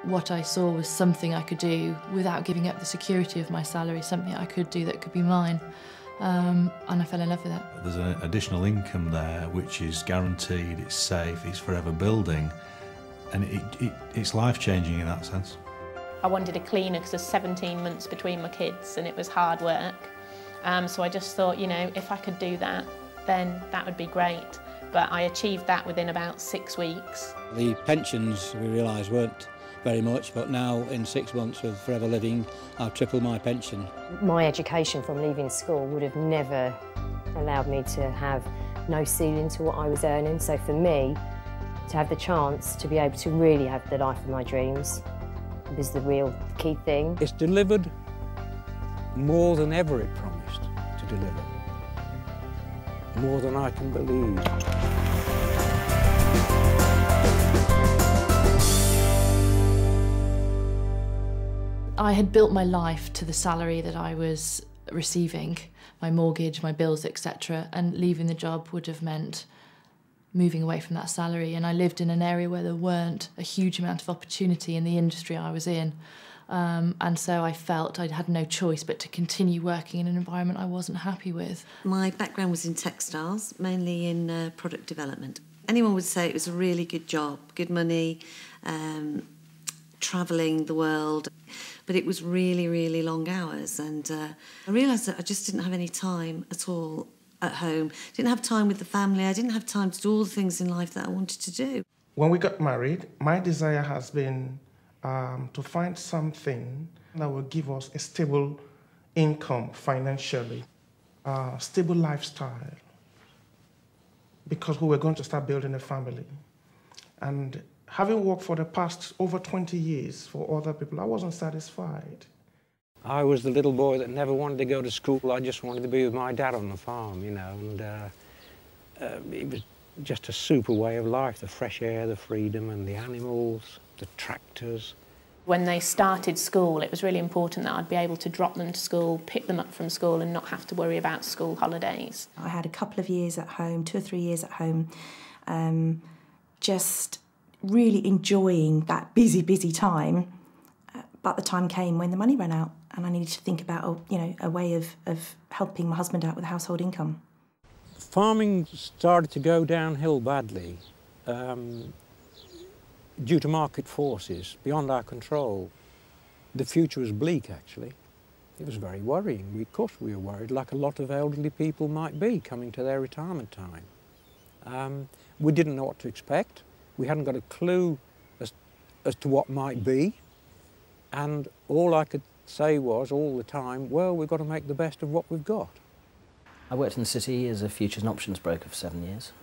what I saw was something I could do without giving up the security of my salary, something I could do that could be mine. And I fell in love with it. There's an additional income there which is guaranteed, it's safe, it's forever building, and it's life-changing in that sense. I wanted a cleaner because there's 17 months between my kids and it was hard work. So I just thought, you know, if I could do that, then that would be great. But I achieved that within about 6 weeks. The pensions, we realised, weren't very much, but now in 6 months with Forever Living, I've tripled my pension. My education from leaving school would have never allowed me to have no ceiling to what I was earning. So for me, to have the chance to be able to really have the life of my dreams was the real key thing. It's delivered more than ever it promised to deliver. More than I can believe. I had built my life to the salary that I was receiving, my mortgage, my bills, etc., and leaving the job would have meant moving away from that salary. And I lived in an area where there weren't a huge amount of opportunity in the industry I was in. And so I felt I had no choice but to continue working in an environment I wasn't happy with. My background was in textiles, mainly in product development. Anyone would say it was a really good job, good money, travelling the world, but it was really, really long hours. And I realised that I just didn't have any time at all at home. Didn't have time with the family. I didn't have time to do all the things in life that I wanted to do. When we got married, my desire has been to find something that will give us a stable income financially, stable lifestyle, because we were going to start building a family. And having worked for the past over 20 years for other people, I wasn't satisfied. I was the little boy that never wanted to go to school. I just wanted to be with my dad on the farm, you know, and it was just a super way of life, the fresh air, the freedom, and the animals, the tractors. When they started school, it was really important that I'd be able to drop them to school, pick them up from school, and not have to worry about school holidays. I had a couple of years at home, 2 or 3 years at home, just really enjoying that busy, busy time. But the time came when the money ran out and I needed to think about, you know, a way of helping my husband out with household income. Farming started to go downhill badly due to market forces beyond our control. The future was bleak, actually. It was very worrying. Of course we were worried, like a lot of elderly people might be coming to their retirement time. We didn't know what to expect. We hadn't got a clue as to what might be. And all I could say was, all the time, well, we've got to make the best of what we've got. I worked in the city as a futures and options broker for 7 years.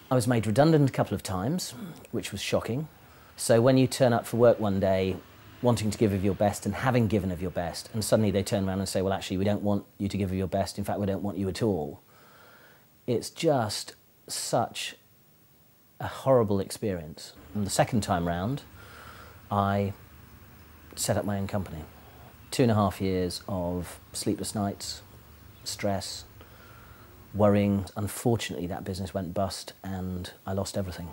I was made redundant a couple of times, which was shocking. So when you turn up for work one day, wanting to give of your best and having given of your best, and suddenly they turn around and say, well, actually, we don't want you to give of your best. In fact, we don't want you at all. It's just such a horrible experience. And the second time round, I set up my own company. 2.5 years of sleepless nights, stress, worrying. Unfortunately, that business went bust and I lost everything.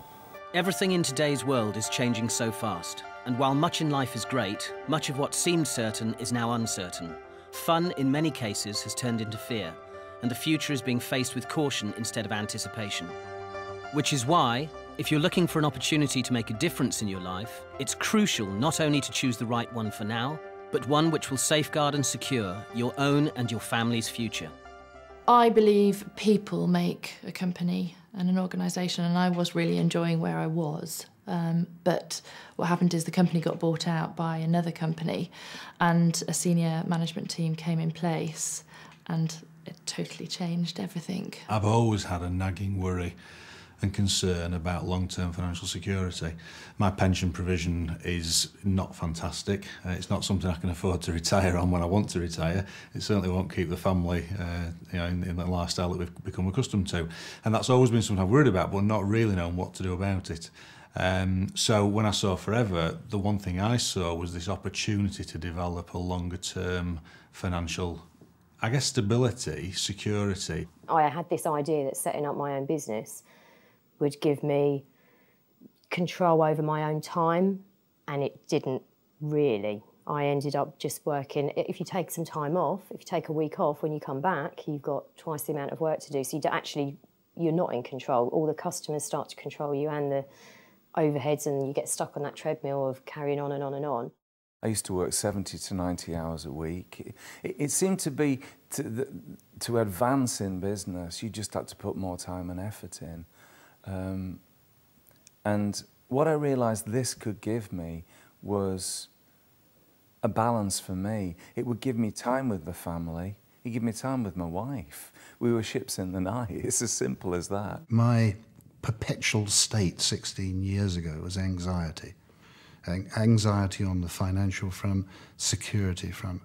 Everything in today's world is changing so fast. And while much in life is great, much of what seemed certain is now uncertain. Fun, in many cases, has turned into fear, and the future is being faced with caution instead of anticipation. Which is why, if you're looking for an opportunity to make a difference in your life, it's crucial not only to choose the right one for now, but one which will safeguard and secure your own and your family's future. I believe people make a company and an organisation, and I was really enjoying where I was. But what happened is the company got bought out by another company and a senior management team came in place and it totally changed everything. I've always had a nagging worry and concern about long-term financial security. My pension provision is not fantastic. It's not something I can afford to retire on when I want to retire. It certainly won't keep the family in the lifestyle that we've become accustomed to. And that's always been something I've worried about, but not really known what to do about it. So when I saw Forever, the one thing I saw was this opportunity to develop a longer-term financial, I guess, stability, security. I had this idea that setting up my own business would give me control over my own time, and it didn't really. I ended up just working, if you take some time off, if you take a week off, when you come back, you've got twice the amount of work to do. So you're not in control. All the customers start to control you and the overheads, and you get stuck on that treadmill of carrying on and on and on. I used to work 70 to 90 hours a week. It seemed to be, to advance in business, you just had to put more time and effort in. And what I realised this could give me was a balance for me. It would give me time with the family. It would give me time with my wife. We were ships in the night. It's as simple as that. My perpetual state 16 years ago was anxiety. Anxiety on the financial front, security front.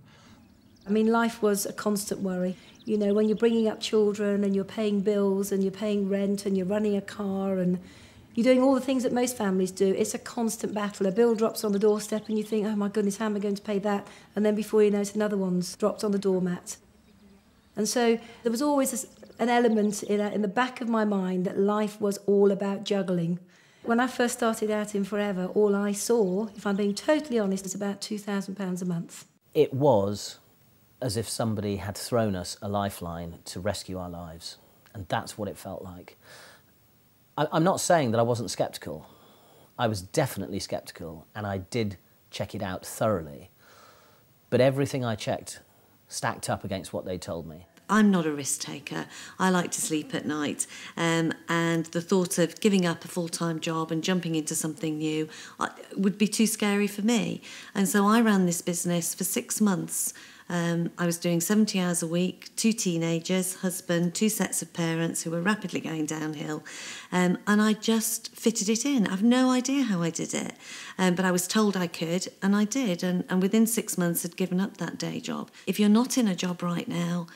I mean, life was a constant worry. You know, when you're bringing up children and you're paying bills and you're paying rent and you're running a car and you're doing all the things that most families do, it's a constant battle. A bill drops on the doorstep and you think, oh my goodness, how am I going to pay that? And then before you know it, another one's dropped on the doormat. And so there was always an element in the back of my mind that life was all about juggling. When I first started out in Forever, all I saw, if I'm being totally honest, was about £2,000 a month. It was as if somebody had thrown us a lifeline to rescue our lives. And that's what it felt like. I'm not saying that I wasn't sceptical. I was definitely sceptical, and I did check it out thoroughly. But everything I checked stacked up against what they told me. I'm not a risk taker. I like to sleep at night, and the thought of giving up a full-time job and jumping into something new would be too scary for me. And so I ran this business for 6 months. I was doing 70 hours a week, 2 teenagers, husband, 2 sets of parents who were rapidly going downhill, and I just fitted it in. I've no idea how I did it, but I was told I could, and I did, and within 6 months had given up that day job. If you're not in a job right now,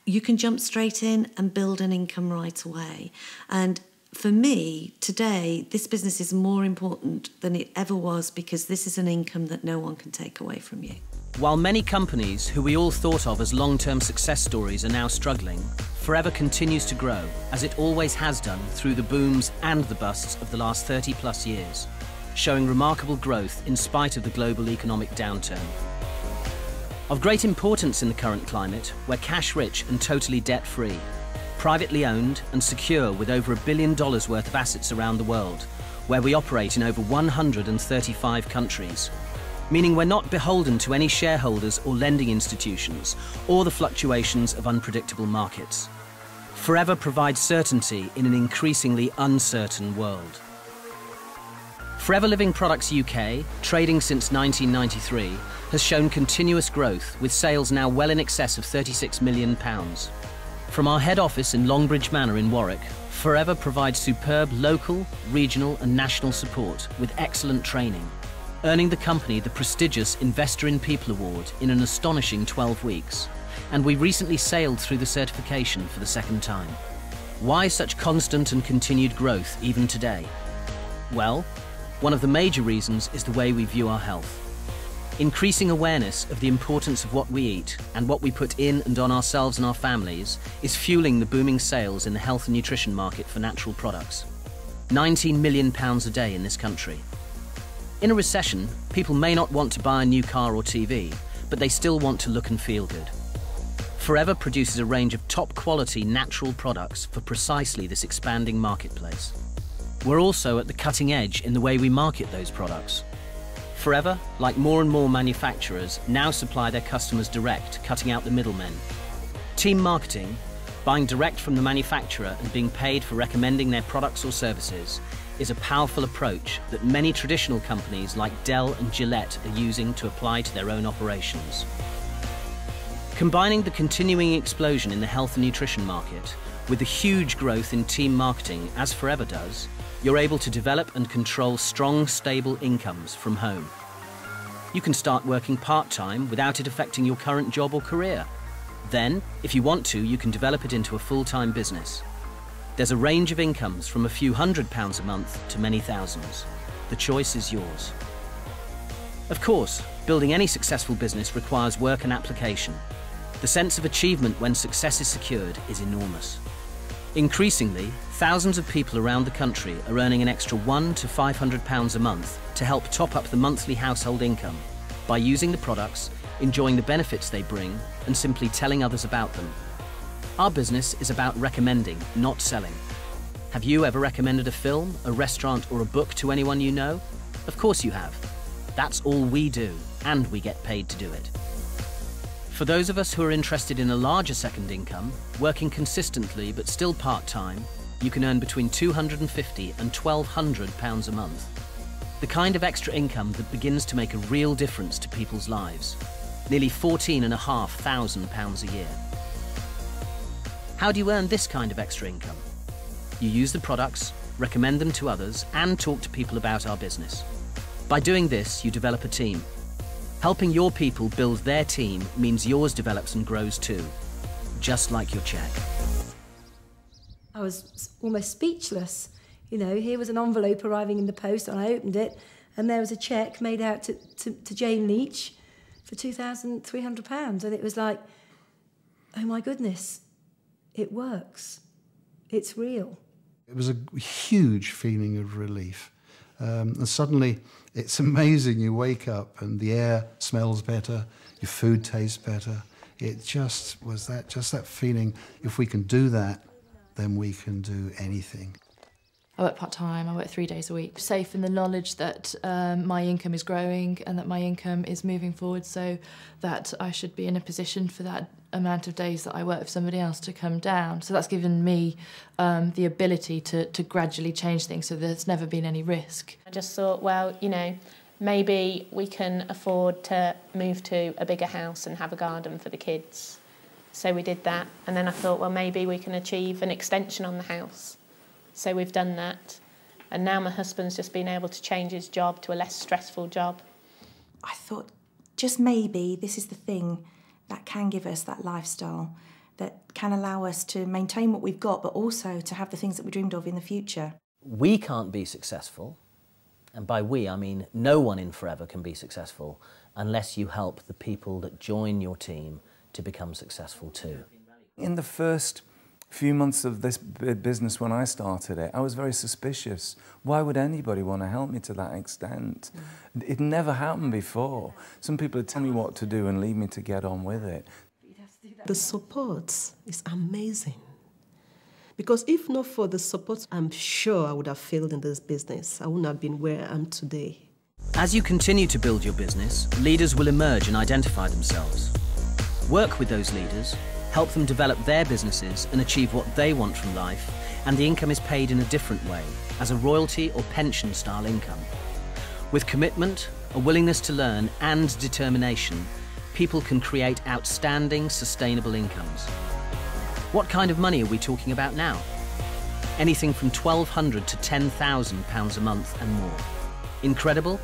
you can jump straight in and build an income right away. And for me, today, this business is more important than it ever was, because this is an income that no one can take away from you. While many companies who we all thought of as long-term success stories are now struggling, Forever continues to grow, as it always has done through the booms and the busts of the last 30+ years, showing remarkable growth in spite of the global economic downturn. Of great importance in the current climate, we're cash-rich and totally debt-free, privately owned and secure with over $1 billion worth of assets around the world, where we operate in over 135 countries, meaning we're not beholden to any shareholders or lending institutions or the fluctuations of unpredictable markets. Forever provides certainty in an increasingly uncertain world. Forever Living Products UK, trading since 1993, has shown continuous growth, with sales now well in excess of £36 million. From our head office in Longbridge Manor in Warwick, Forever provides superb local, regional and national support with excellent training, earning the company the prestigious Investor in People Award in an astonishing 12 weeks. And we recently sailed through the certification for the 2nd time. Why such constant and continued growth even today? Well, one of the major reasons is the way we view our health. Increasing awareness of the importance of what we eat and what we put in and on ourselves and our families is fueling the booming sales in the health and nutrition market for natural products. £19 million a day in this country. In a recession, people may not want to buy a new car or TV, but they still want to look and feel good. Forever produces a range of top-quality natural products for precisely this expanding marketplace. We're also at the cutting edge in the way we market those products. Forever, like more and more manufacturers, now supply their customers direct, cutting out the middlemen. Team marketing, buying direct from the manufacturer and being paid for recommending their products or services, is a powerful approach that many traditional companies like Dell and Gillette are using to apply to their own operations. Combining the continuing explosion in the health and nutrition market with the huge growth in team marketing, as Forever does, you're able to develop and control strong, stable incomes from home. You can start working part-time without it affecting your current job or career. Then, if you want to, you can develop it into a full-time business. There's a range of incomes from a few £100s a month to many thousands. The choice is yours. Of course, building any successful business requires work and application. The sense of achievement when success is secured is enormous. Increasingly, thousands of people around the country are earning an extra £100 to £500 a month to help top up the monthly household income by using the products, enjoying the benefits they bring, and simply telling others about them. Our business is about recommending, not selling. Have you ever recommended a film, a restaurant, or a book to anyone you know? Of course you have. That's all we do, and we get paid to do it. For those of us who are interested in a larger second income, working consistently but still part-time, you can earn between £250 and £1,200 a month. The kind of extra income that begins to make a real difference to people's lives. Nearly £14,500 a year. How do you earn this kind of extra income? You use the products, recommend them to others, and talk to people about our business. By doing this, you develop a team. Helping your people build their team means yours develops and grows too, just like your cheque. I was almost speechless. You know, here was an envelope arriving in the post, and I opened it, and there was a cheque made out to Jane Leach for £2,300. And it was like, oh my goodness, it works. It's real. It was a huge feeling of relief. And suddenly, it's amazing. You wake up and the air smells better, your food tastes better. It just was that feeling, if we can do that, then we can do anything. I work part-time, I work 3 days a week. Safe in the knowledge that my income is growing and that my income is moving forward, so that I should be in a position for that amount of days that I work for somebody else to come down. So that's given me the ability to gradually change things, so there's never been any risk. I just thought, well, you know, maybe we can afford to move to a bigger house and have a garden for the kids. So we did that, and then I thought, well, maybe we can achieve an extension on the house. So we've done that, and now my husband's just been able to change his job to a less stressful job. I thought, just maybe this is the thing that can give us that lifestyle, that can allow us to maintain what we've got, but also to have the things that we dreamed of in the future. We can't be successful, and by we I mean no one in Forever can be successful unless you help the people that join your team to become successful too. In the first few months of this business when I started it, I was very suspicious. Why would anybody want to help me to that extent? It never happened before. Some people would tell me what to do and leave me to get on with it. The support is amazing. Because if not for the support, I'm sure I would have failed in this business. I wouldn't have been where I am today. As you continue to build your business, leaders will emerge and identify themselves. Work with those leaders, help them develop their businesses and achieve what they want from life, and the income is paid in a different way, as a royalty or pension style income. With commitment, a willingness to learn and determination, people can create outstanding, sustainable incomes. What kind of money are we talking about now? Anything from £1,200 to £10,000 a month and more. Incredible?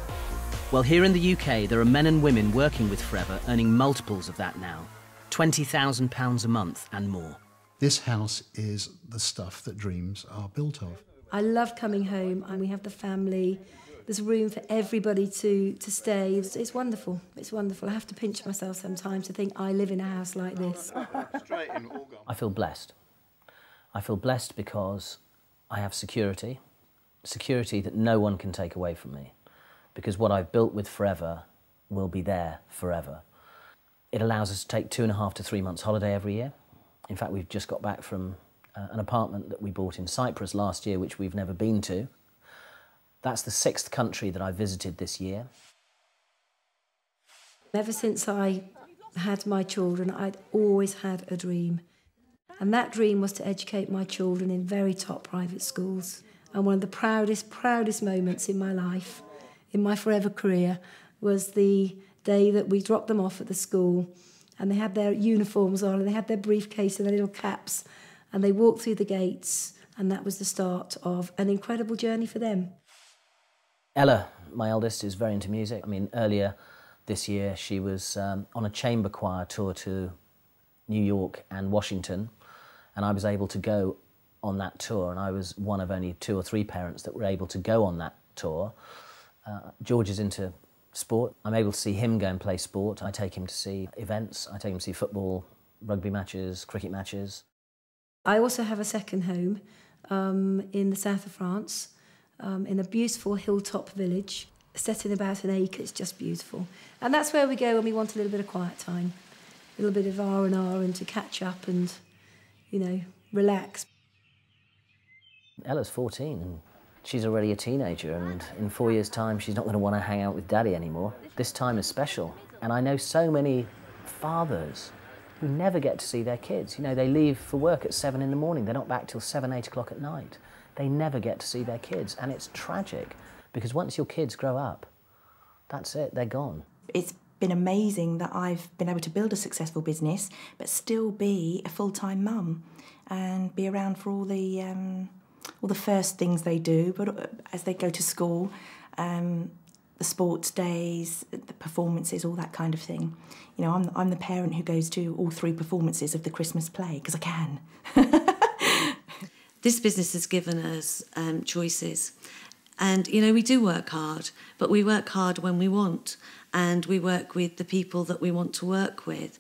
Well, here in the UK, there are men and women working with Forever earning multiples of that now. £20,000 a month and more. This house is the stuff that dreams are built of. I love coming home, and we have the family. There's room for everybody to stay. It's wonderful. It's wonderful. I have to pinch myself sometimes to think I live in a house like this. I feel blessed. I feel blessed because I have security that no one can take away from me, because what I've built with Forever will be there forever. It allows us to take 2.5 to 3 months holiday every year. In fact, we've just got back from an apartment that we bought in Cyprus last year, which we've never been to. That's the 6th country that I visited this year. Ever since I had my children, I'd always had a dream. And that dream was to educate my children in very top private schools. And one of the proudest moments in my life, in my Forever career, was the day that we dropped them off at the school, and they had their uniforms on, and they had their briefcase and their little caps, and they walked through the gates, and that was the start of an incredible journey for them. Ella, my eldest, is very into music. I mean, earlier this year she was on a chamber choir tour to New York and Washington, and I was able to go on that tour, and I was one of only 2 or 3 parents that were able to go on that tour. George is into sport. I'm able to see him go and play sport. I take him to see events. I take him to see football, rugby matches, cricket matches. I also have a second home in the south of France, in a beautiful hilltop village, set in about an acre. It's just beautiful. And that's where we go when we want a little bit of quiet time, a little bit of R&R and to catch up and, you know, relax. Ella's 14 and she's already a teenager, and in 4 years' time she's not going to want to hang out with Daddy anymore. This time is special, and I know so many fathers who never get to see their kids. You know, they leave for work at 7 in the morning, they're not back till 7, 8 o'clock at night. They never get to see their kids, and it's tragic, because once your kids grow up, that's it, they're gone. It's been amazing that I've been able to build a successful business, but still be a full-time mum and be around for all the first things they do, but as they go to school, the sports days, the performances, all that kind of thing. You know, I'm the parent who goes to all 3 performances of the Christmas play, because I can. This business has given us choices. And, you know, we do work hard, but we work hard when we want, and we work with the people that we want to work with.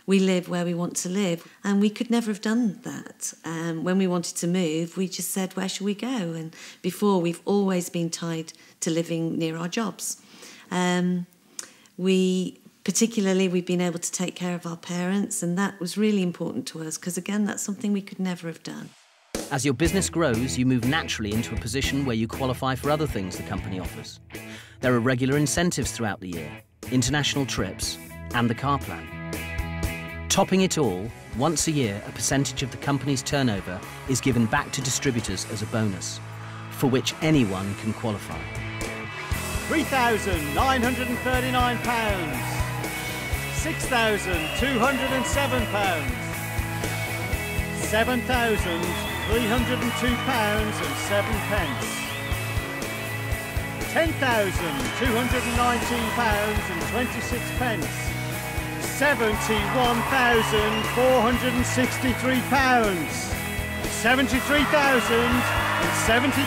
We live where we want to live, and we could never have done that. When we wanted to move, we just said, where should we go? And before, we've always been tied to living near our jobs. Particularly, we've been able to take care of our parents, and that was really important to us, because, again, that's something we could never have done. As your business grows, you move naturally into a position where you qualify for other things the company offers. There are regular incentives throughout the year, international trips, and the car plan. Topping it all, once a year, a percentage of the company's turnover is given back to distributors as a bonus, for which anyone can qualify. £3,939, £6,207, £7,302.07, £10,219.26, £71,463, £73,070,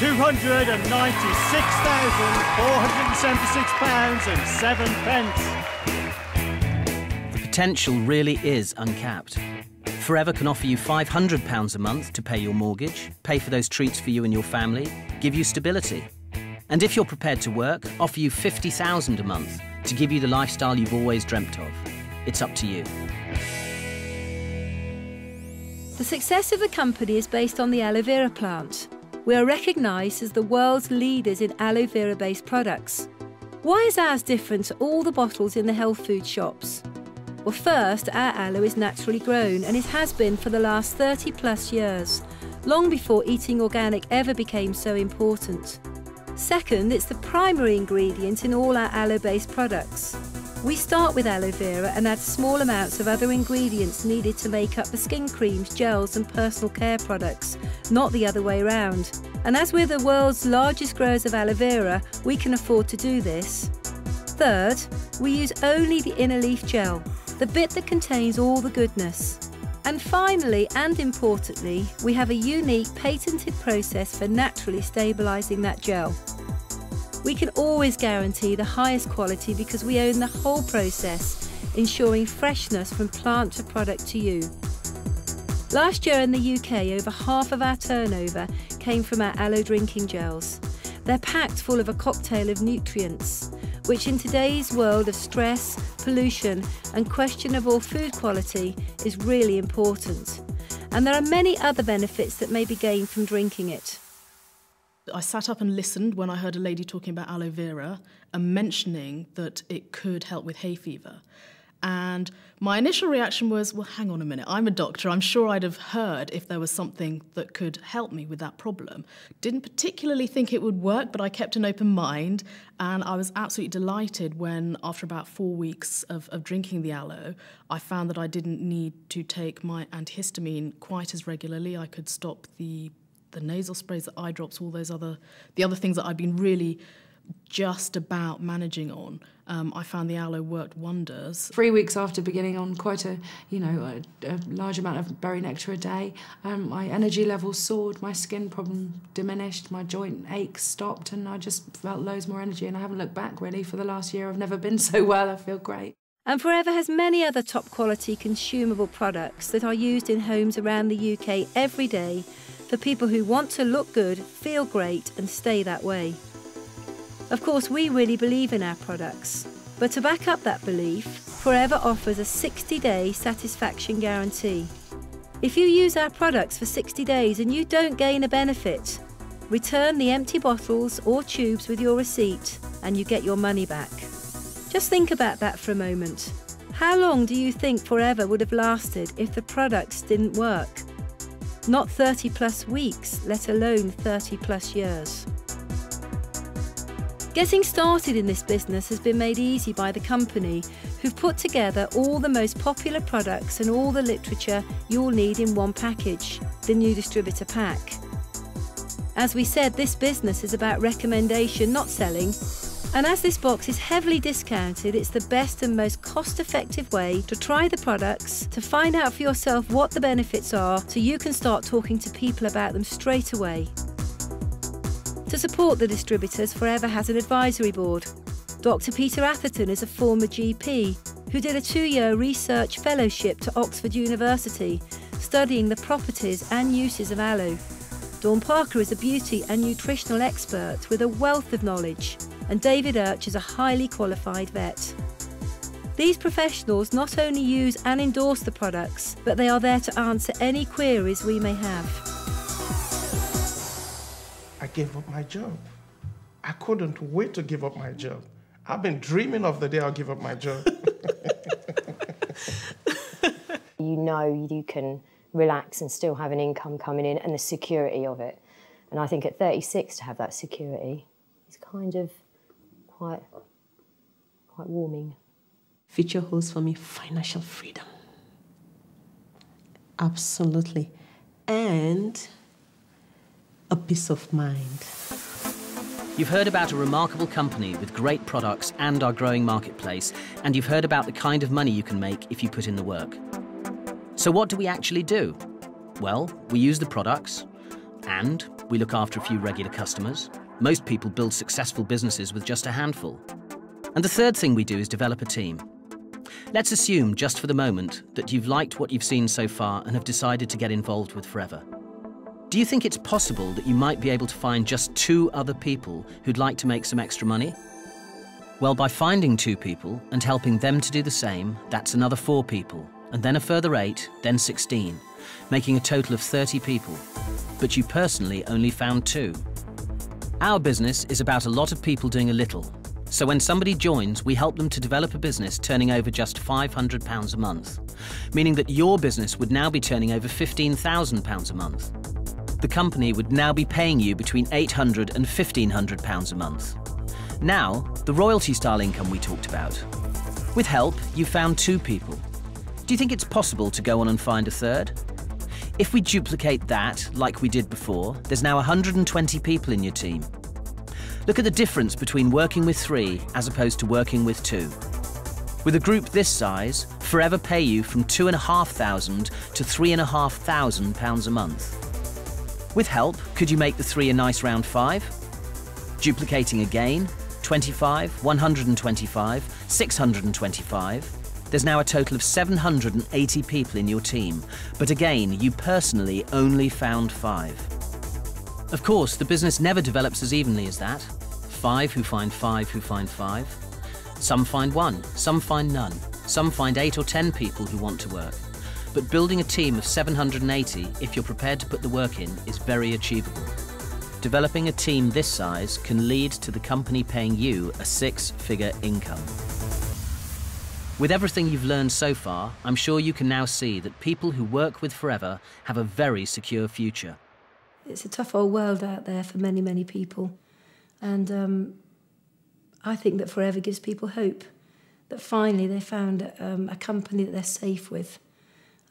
£296,476.07. The potential really is uncapped. Forever can offer you £500 a month to pay your mortgage, pay for those treats for you and your family, give you stability. And if you're prepared to work, offer you £50,000 a month to give you the lifestyle you've always dreamt of. It's up to you. The success of the company is based on the aloe vera plant. We are recognised as the world's leaders in aloe vera-based products. Why is ours different to all the bottles in the health food shops? Well, first, our aloe is naturally grown, and it has been for the last 30+ years, long before eating organic ever became so important. Second, it's the primary ingredient in all our aloe-based products. We start with aloe vera and add small amounts of other ingredients needed to make up the skin creams, gels and personal care products, not the other way around. And as we're the world's largest growers of aloe vera, we can afford to do this. Third, we use only the inner leaf gel, the bit that contains all the goodness. And finally, and importantly, we have a unique patented process for naturally stabilising that gel. We can always guarantee the highest quality because we own the whole process, ensuring freshness from plant to product to you. Last year in the UK, over half of our turnover came from our aloe drinking gels. They're packed full of a cocktail of nutrients, which in today's world of stress, pollution and questionable food quality is really important. And there are many other benefits that may be gained from drinking it. I sat up and listened when I heard a lady talking about aloe vera and mentioning that it could help with hay fever. And my initial reaction was, well, hang on a minute, I'm a doctor, I'm sure I'd have heard if there was something that could help me with that problem. Didn't particularly think it would work, but I kept an open mind, and I was absolutely delighted when, after about 4 weeks of drinking the aloe, I found that I didn't need to take my antihistamine quite as regularly. I could stop the nasal sprays, the eye drops, all those other things that I'd been really just about managing on. I found the aloe worked wonders. 3 weeks after beginning on quite a large amount of berry nectar a day, my energy levels soared, my skin problem diminished, my joint aches stopped, and I just felt loads more energy, and I haven't looked back really for the last year. I've never been so well. I feel great. And Forever has many other top-quality consumable products that are used in homes around the UK every day for people who want to look good, feel great and stay that way. Of course, we really believe in our products, but to back up that belief, Forever offers a 60-day satisfaction guarantee. If you use our products for 60 days and you don't gain a benefit, return the empty bottles or tubes with your receipt and you get your money back. Just think about that for a moment. How long do you think Forever would have lasted if the products didn't work? Not 30 plus weeks, let alone 30 plus years. Getting started in this business has been made easy by the company, who've put together all the most popular products and all the literature you'll need in one package, the new distributor pack. As we said, this business is about recommendation, not selling. And as this box is heavily discounted, it's the best and most cost-effective way to try the products, to find out for yourself what the benefits are, so you can start talking to people about them straight away. To support the distributors, Forever has an advisory board. Dr. Peter Atherton is a former GP who did a 2-year research fellowship to Oxford University, studying the properties and uses of aloe. Dawn Parker is a beauty and nutritional expert with a wealth of knowledge, and David Urch is a highly qualified vet. These professionals not only use and endorse the products, but they are there to answer any queries we may have. I gave up my job. I couldn't wait to give up my job. I've been dreaming of the day I'll give up my job. You know you can relax and still have an income coming in and the security of it. And I think at 36 to have that security is kind of quite warming. Future holds for me financial freedom. Absolutely. And a peace of mind. You've heard about a remarkable company with great products and our growing marketplace, and you've heard about the kind of money you can make if you put in the work. So what do we actually do? Well, we use the products, and we look after a few regular customers. Most people build successful businesses with just a handful. And the third thing we do is develop a team. Let's assume, just for the moment, that you've liked what you've seen so far and have decided to get involved with Forever. Do you think it's possible that you might be able to find just 2 other people who'd like to make some extra money? Well, by finding 2 people and helping them to do the same, that's another 4 people, and then a further 8, then 16, making a total of 30 people. But you personally only found 2. Our business is about a lot of people doing a little. So when somebody joins, we help them to develop a business turning over just £500 a month, meaning that your business would now be turning over £15,000 a month. The company would now be paying you between £800 and £1,500 a month. Now, the royalty-style income we talked about. With help, you found 2 people. Do you think it's possible to go on and find a third? If we duplicate that, like we did before, there's now 120 people in your team. Look at the difference between working with 3 as opposed to working with 2. With a group this size, Forever pay you from £2,500 to £3,500 a month. With help, could you make the 3 a nice round 5? Duplicating again, 25, 125, 625. There's now a total of 780 people in your team, but again, you personally only found 5. Of course, the business never develops as evenly as that. 5 who find 5 who find 5. Some find 1, some find none. Some find 8 or 10 people who want to work. But building a team of 780, if you're prepared to put the work in, is very achievable. Developing a team this size can lead to the company paying you a 6-figure income. With everything you've learned so far, I'm sure you can now see that people who work with Forever have a very secure future. It's a tough old world out there for many, many people. And I think that Forever gives people hope, that finally they found a company that they're safe with.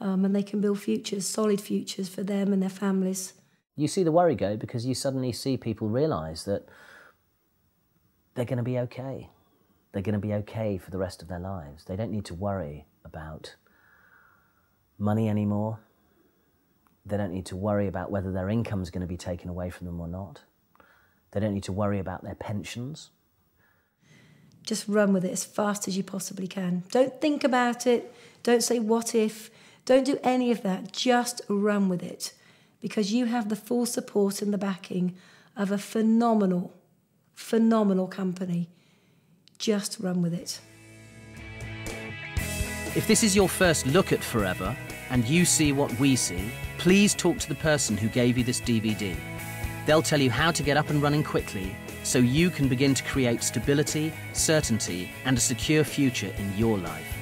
And they can build futures, solid futures for them and their families. You see the worry go because you suddenly see people realise that they're going to be okay. They're going to be okay for the rest of their lives. They don't need to worry about money anymore. They don't need to worry about whether their income's going to be taken away from them or not. They don't need to worry about their pensions. just run with it as fast as you possibly can. Don't think about it. Don't say what if. Don't do any of that. Just run with it, because you have the full support and the backing of a phenomenal, phenomenal company. Just run with it. If this is your first look at Forever and you see what we see, please talk to the person who gave you this DVD. They'll tell you how to get up and running quickly so you can begin to create stability, certainty, and a secure future in your life.